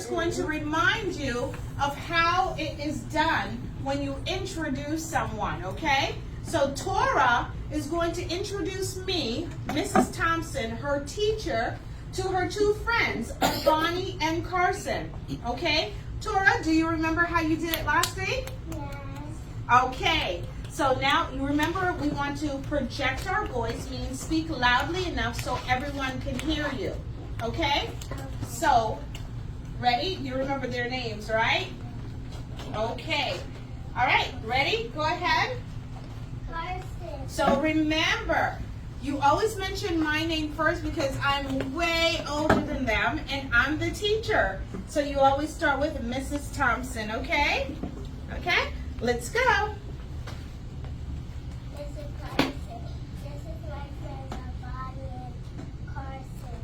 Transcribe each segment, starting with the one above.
just going to remind you of how it is done when you introduce someone, okay? So Torah is going to introduce me, Mrs. Thompson, her teacher, to her two friends, Avani and Carson, okay? Torah, do you remember how you did it last week? Yes. Okay, so now you remember we want to project our voice, meaning speak loudly enough so everyone can hear you, okay? So, ready? You remember their names, right? Okay. All right, ready? Go ahead. Carson. So remember, you always mention my name first because I'm way older than them and I'm the teacher. So you always start with Mrs. Thompson, okay? Okay? Let's go. This is Carson. This is my friends Avani and Carson.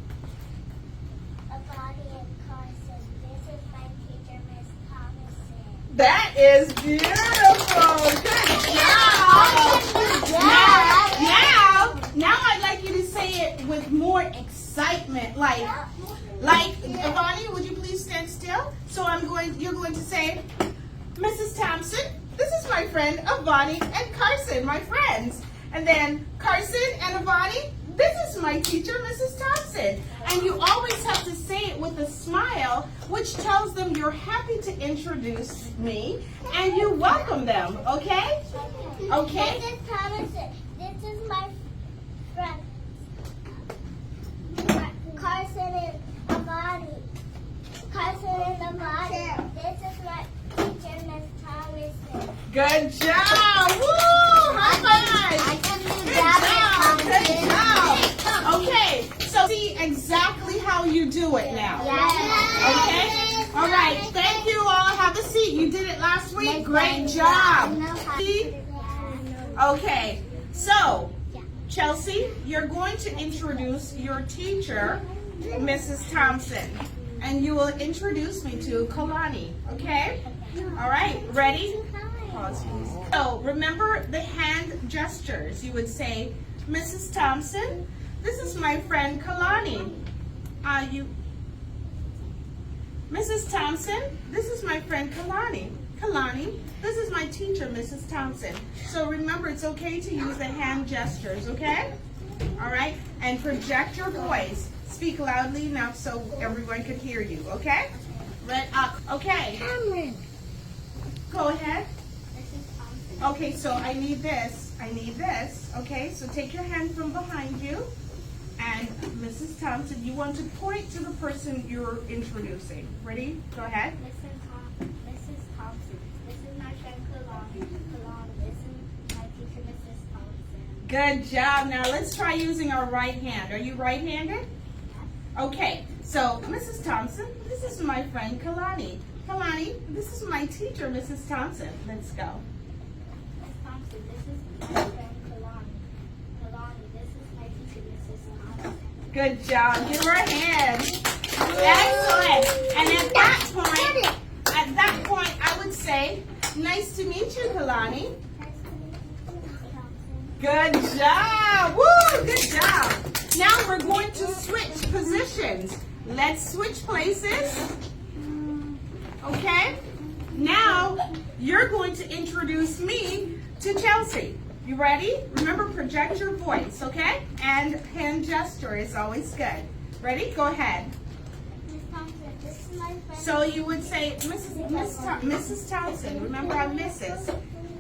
Avani and Carson. This is my teacher, Miss Thomason. That is beautiful. Good job. Now I'd like you to say it with more excitement. Like Avani, would you please stand still? So you're going to say, Mrs. Thompson, this is my friend Avani and Carson, my friends. And then Carson and Avani, this is my teacher, Mrs. Thompson. And you always have to say it with a smile, which tells them you're happy to introduce me and you welcome them, okay? Okay? Mrs. Thomason. This is my friend Carson and Avani. Carson and Avani. This is my teacher, Miss Thomason. Good job! Woo! High five! I can do Good job! Good job! Okay, so see exactly how you do it now. Okay? All right, thank you all. Have a seat. You did it last week. Great job. Okay, so Chelsea, you're going to introduce your teacher, Mrs. Thompson, and you will introduce me to Kalani, okay? All right, ready? Pause, please. So remember the hand gestures. You would say, Mrs. Thompson, this is my friend Kalani. Mrs. Thompson, this is my friend Kalani. Kalani, this is my teacher, Mrs. Thompson. So remember, it's okay to use the hand gestures, okay? All right, and project your voice. Speak loudly enough so everyone could hear you, okay? Okay. Go ahead. Okay, so I need this. Okay, so take your hand from behind you. And Mrs. Thompson, you want to point to the person you're introducing. Ready? Go ahead. Mrs. Thompson. This is my friend Kalani. This is my teacher, Mrs. Thompson. Good job. Now let's try using our right hand. Are you right-handed? Okay, so Mrs. Thompson, this is my friend Kalani. Kalani, this is my teacher, Mrs. Thompson. Let's go. Miss Thompson, this is my friend Kalani. This is my teacher, Mrs. Thompson. Good job. Give her a hand. Excellent. And at that point, I would say, nice to meet you, Kalani. Nice to meet you, Miss Thompson. Good job. Woo, good job. Now we're going to switch positions. Let's switch places. Okay? Now you're going to introduce me to Chelsea. You ready? Remember, project your voice, okay? And hand gesture is always good. Ready? Go ahead. Miss Thompson, this is my friend. So you would say, Mrs. Thompson. Remember, I'm Mrs.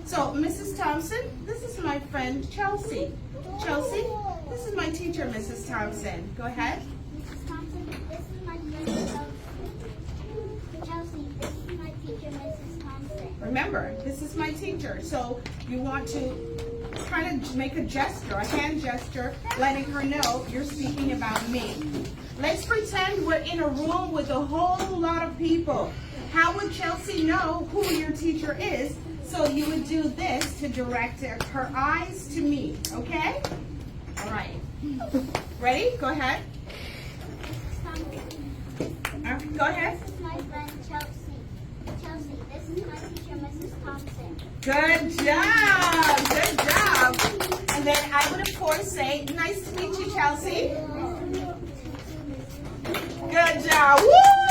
So, Mrs. Thompson, this is my friend Chelsea. Chelsea, this is my teacher, Mrs. Thompson. Go ahead. Mrs. Thompson, this is my friend Chelsea. Chelsea, this is my teacher, Mrs. Thompson. Remember, this is my teacher. So you want to kind of make a gesture, a hand gesture, letting her know you're speaking about me. Let's pretend we're in a room with a whole lot of people. How would Chelsea know who your teacher is? So you would do this to direct her eyes to me, okay? All right. Ready? Go ahead. Go ahead. This is my friend Chelsea. Chelsea, this is my teacher, Mrs. Thompson. Good job. Good job. And then I would, of course, say, nice to meet you, Chelsea. Good job. Woo!